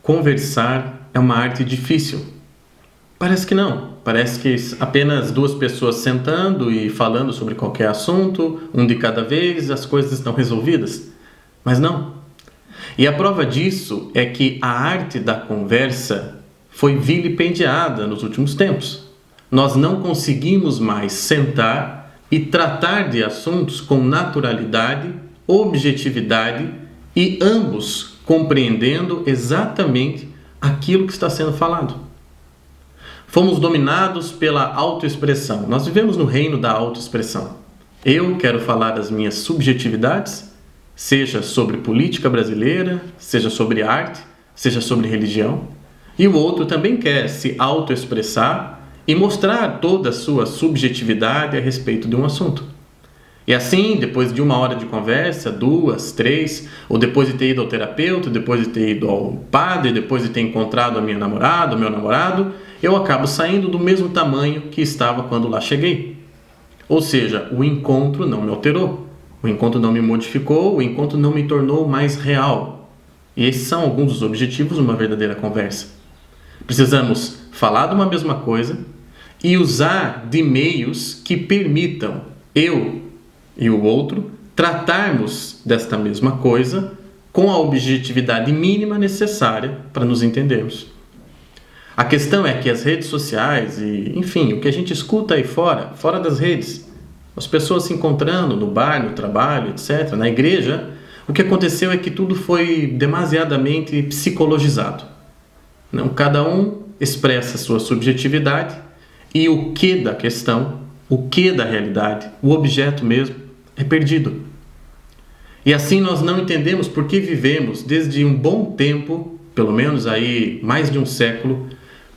conversar é uma arte difícil? Parece que não. Parece que apenas duas pessoas sentando e falando sobre qualquer assunto, um de cada vez, as coisas estão resolvidas. Mas não. E a prova disso é que a arte da conversa foi vilipendiada nos últimos tempos. Nós não conseguimos mais sentar e tratar de assuntos com naturalidade, objetividade e ambos compreendendo exatamente aquilo que está sendo falado. Fomos dominados pela autoexpressão. Nós vivemos no reino da autoexpressão. Eu quero falar das minhas subjetividades, seja sobre política brasileira, seja sobre arte, seja sobre religião. E o outro também quer se autoexpressar e mostrar toda a sua subjetividade a respeito de um assunto. E assim, depois de 1 hora de conversa, 2, 3, ou depois de ter ido ao terapeuta, depois de ter ido ao padre, depois de ter encontrado a minha namorada, o meu namorado, eu acabo saindo do mesmo tamanho que estava quando lá cheguei. Ou seja, o encontro não me alterou, o encontro não me modificou, o encontro não me tornou mais real. E esses são alguns dos objetivos de uma verdadeira conversa. Precisamos falar de uma mesma coisa e usar de meios que permitam eu e o outro tratarmos desta mesma coisa com a objetividade mínima necessária para nos entendermos. A questão é que as redes sociais e, enfim, o que a gente escuta aí fora das redes, as pessoas se encontrando no bar, no trabalho, etc., na igreja, o que aconteceu é que tudo foi demasiadamente psicologizado. Não, cada um expressa a sua subjetividade e o que da questão, o que da realidade, o objeto mesmo, é perdido. E assim nós não entendemos por que vivemos desde um bom tempo, pelo menos aí mais de um século,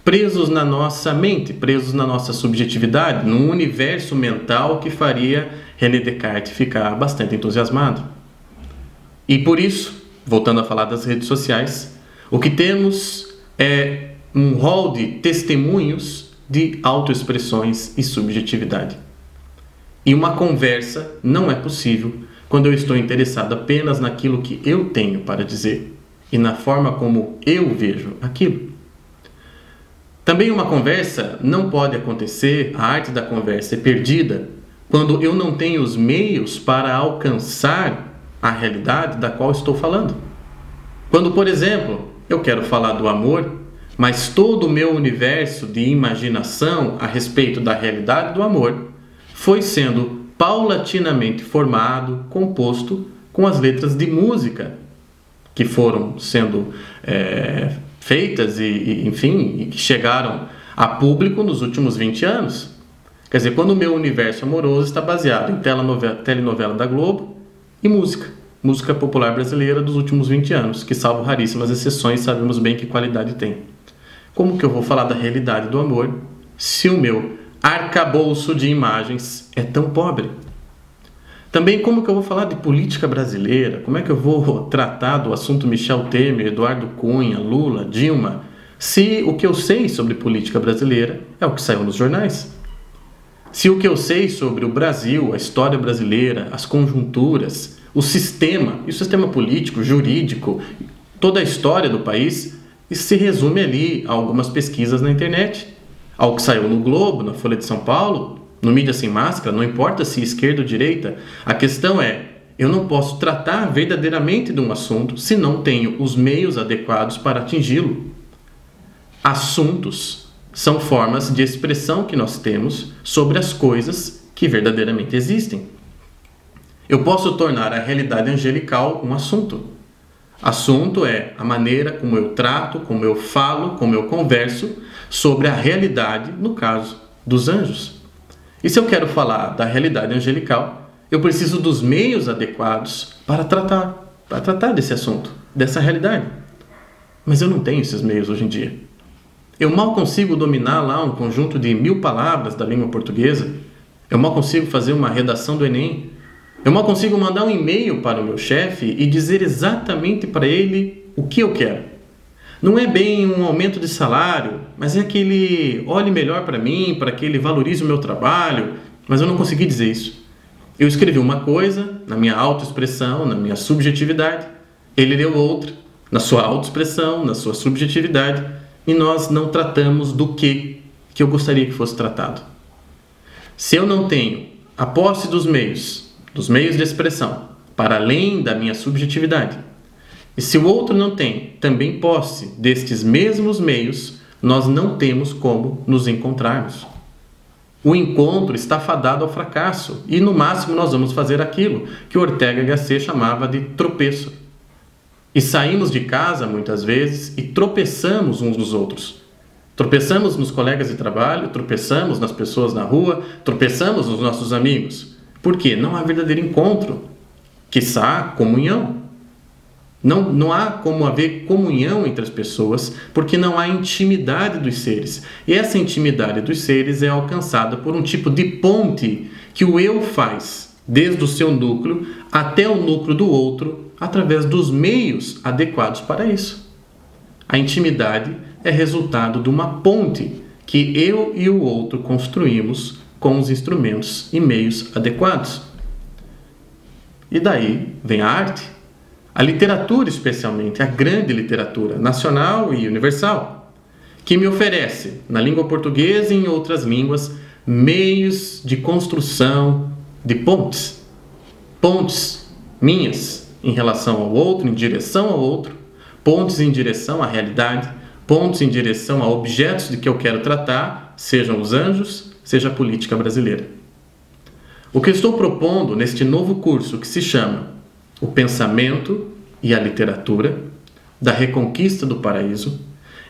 presos na nossa mente, presos na nossa subjetividade, num universo mental que faria René Descartes ficar bastante entusiasmado. E por isso, voltando a falar das redes sociais, o que temos é um rol de testemunhos de autoexpressões e subjetividade. E uma conversa não é possível quando eu estou interessado apenas naquilo que eu tenho para dizer e na forma como eu vejo aquilo. Também uma conversa não pode acontecer, a arte da conversa é perdida quando eu não tenho os meios para alcançar a realidade da qual estou falando. Quando, por exemplo, eu quero falar do amor, mas todo o meu universo de imaginação a respeito da realidade do amor foi sendo paulatinamente formado, composto com as letras de música que foram sendo feitas e que chegaram a público nos últimos 20 anos. Quer dizer, quando o meu universo amoroso está baseado em telenovela da Globo e música popular brasileira dos últimos 20 anos, que salvo raríssimas exceções, sabemos bem que qualidade tem. Como que eu vou falar da realidade do amor se o meu arcabouço de imagens é tão pobre? Também como que eu vou falar de política brasileira? Como é que eu vou tratar do assunto Michel Temer, Eduardo Cunha, Lula, Dilma, se o que eu sei sobre política brasileira é o que saiu nos jornais? Se o que eu sei sobre o Brasil, a história brasileira, as conjunturas, o sistema político, jurídico, toda a história do país, isso se resume ali a algumas pesquisas na internet, ao que saiu no Globo, na Folha de São Paulo, no Mídia Sem Máscara, não importa se esquerda ou direita, a questão é, eu não posso tratar verdadeiramente de um assunto se não tenho os meios adequados para atingi-lo. Assuntos são formas de expressão que nós temos sobre as coisas que verdadeiramente existem. Eu posso tornar a realidade angelical um assunto. Assunto é a maneira como eu trato, como eu falo, como eu converso sobre a realidade, no caso dos anjos. E se eu quero falar da realidade angelical, eu preciso dos meios adequados para tratar desse assunto, dessa realidade. Mas eu não tenho esses meios hoje em dia. Eu mal consigo dominar lá um conjunto de 1000 palavras da língua portuguesa. Eu mal consigo fazer uma redação do Enem. Eu mal consigo mandar um e-mail para o meu chefe e dizer exatamente para ele o que eu quero. Não é bem um aumento de salário, mas é que ele olhe melhor para mim, para que ele valorize o meu trabalho, mas eu não consegui dizer isso. Eu escrevi uma coisa na minha autoexpressão, na minha subjetividade, ele leu outra na sua autoexpressão, na sua subjetividade, e nós não tratamos do que eu gostaria que fosse tratado. Se eu não tenho a posse dos meios de expressão, para além da minha subjetividade, e se o outro não tem também posse destes mesmos meios, nós não temos como nos encontrarmos. O encontro está fadado ao fracasso e, no máximo, nós vamos fazer aquilo que Ortega y Gasset chamava de tropeço. E saímos de casa, muitas vezes, e tropeçamos uns nos outros. Tropeçamos nos colegas de trabalho, tropeçamos nas pessoas na rua, tropeçamos nos nossos amigos. Por quê? Não há verdadeiro encontro, quiçá comunhão. Não há como haver comunhão entre as pessoas, porque não há intimidade dos seres. E essa intimidade dos seres é alcançada por um tipo de ponte que o eu faz, desde o seu núcleo até o núcleo do outro, através dos meios adequados para isso. A intimidade é resultado de uma ponte que eu e o outro construímos com os instrumentos e meios adequados. E daí vem a arte. A literatura, especialmente, a grande literatura nacional e universal, que me oferece, na língua portuguesa e em outras línguas, meios de construção de pontes. Pontes minhas em relação ao outro, em direção ao outro, pontes em direção à realidade, pontes em direção a objetos de que eu quero tratar, sejam os anjos, seja a política brasileira. O que eu estou propondo neste novo curso que se chama O Pensamento e a Literatura, da Reconquista do Paraíso,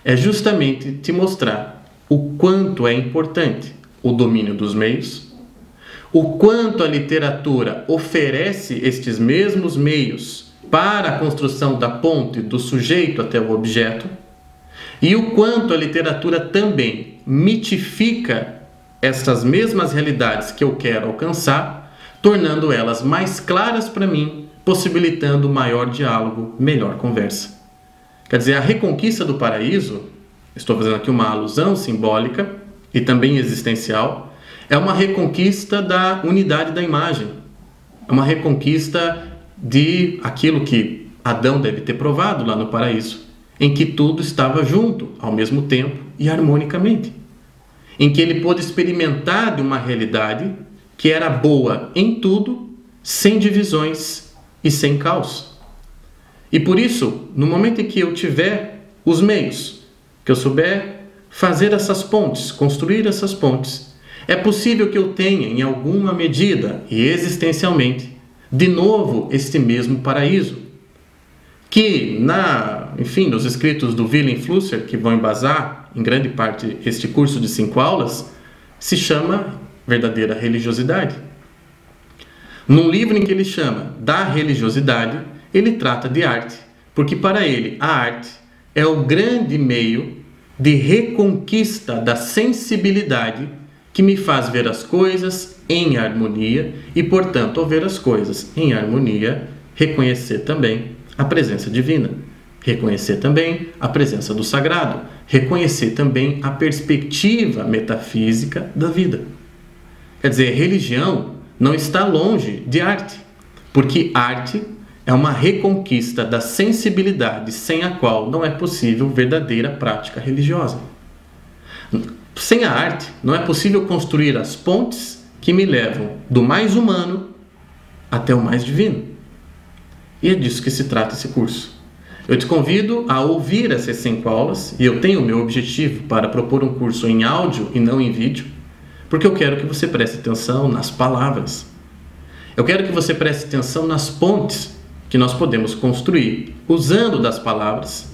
é justamente te mostrar o quanto é importante o domínio dos meios, o quanto a literatura oferece estes mesmos meios para a construção da ponte do sujeito até o objeto, e o quanto a literatura também mitifica essas mesmas realidades que eu quero alcançar, tornando elas mais claras para mim, possibilitando maior diálogo, melhor conversa. Quer dizer, a Reconquista do Paraíso, estou fazendo aqui uma alusão simbólica e também existencial, é uma reconquista da unidade da imagem. É uma reconquista de aquilo que Adão deve ter provado lá no paraíso, em que tudo estava junto, ao mesmo tempo e harmonicamente. Em que ele pôde experimentar de uma realidade que era boa em tudo, sem divisões e sem caos. E por isso, no momento em que eu tiver os meios, que eu souber fazer essas pontes, construir essas pontes, é possível que eu tenha, em alguma medida e existencialmente, de novo este mesmo paraíso, que nos escritos do Wilhelm Flusser, que vão embasar em grande parte este curso de 5 aulas, se chama verdadeira religiosidade. Num livro em que ele chama da religiosidade, ele trata de arte, porque para ele a arte é o grande meio de reconquista da sensibilidade que me faz ver as coisas em harmonia e, portanto, ao ver as coisas em harmonia, reconhecer também a presença divina, reconhecer também a presença do sagrado, reconhecer também a perspectiva metafísica da vida. Quer dizer, religião não está longe de arte, porque arte é uma reconquista da sensibilidade sem a qual não é possível verdadeira prática religiosa. Sem a arte, não é possível construir as pontes que me levam do mais humano até o mais divino. E é disso que se trata esse curso. Eu te convido a ouvir essas 5 aulas, e eu tenho o meu objetivo para propor um curso em áudio e não em vídeo, porque eu quero que você preste atenção nas palavras. Eu quero que você preste atenção nas pontes que nós podemos construir, usando das palavras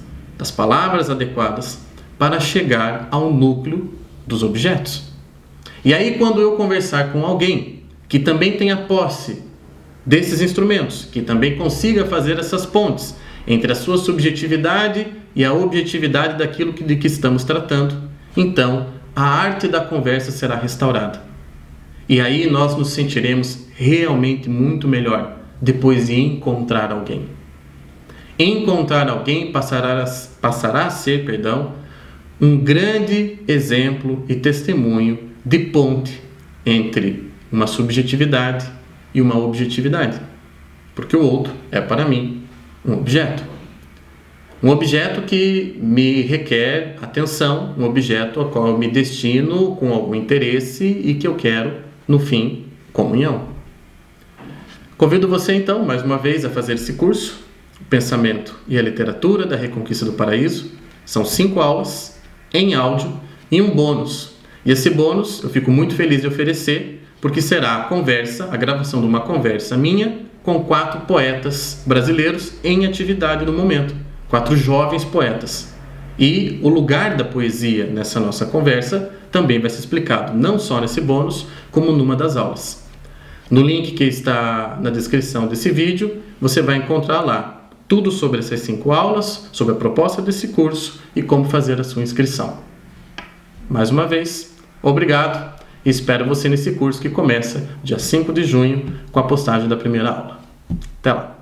adequadas, para chegar ao núcleo dos objetos. E aí, quando eu conversar com alguém que também tenha posse desses instrumentos, que também consiga fazer essas pontes entre a sua subjetividade e a objetividade daquilo de que estamos tratando, então a arte da conversa será restaurada. E aí nós nos sentiremos realmente muito melhor depois de encontrar alguém. Encontrar alguém passará a ser, um grande exemplo e testemunho de ponte entre uma subjetividade e uma objetividade, porque o outro é para mim um objeto. Um objeto que me requer atenção, um objeto ao qual eu me destino com algum interesse e que eu quero, no fim, comunhão. Convido você, então, mais uma vez, a fazer esse curso, o Pensamento e a Literatura da Reconquista do Paraíso. São 5 aulas em áudio e um bônus. E esse bônus eu fico muito feliz de oferecer, porque será a gravação de uma conversa minha com 4 poetas brasileiros em atividade no momento. 4 jovens poetas. E o lugar da poesia nessa nossa conversa também vai ser explicado, não só nesse bônus, como numa das aulas. No link que está na descrição desse vídeo, você vai encontrar lá tudo sobre essas 5 aulas, sobre a proposta desse curso e como fazer a sua inscrição. Mais uma vez, obrigado e espero você nesse curso que começa dia 5 de junho com a postagem da primeira aula. Até lá!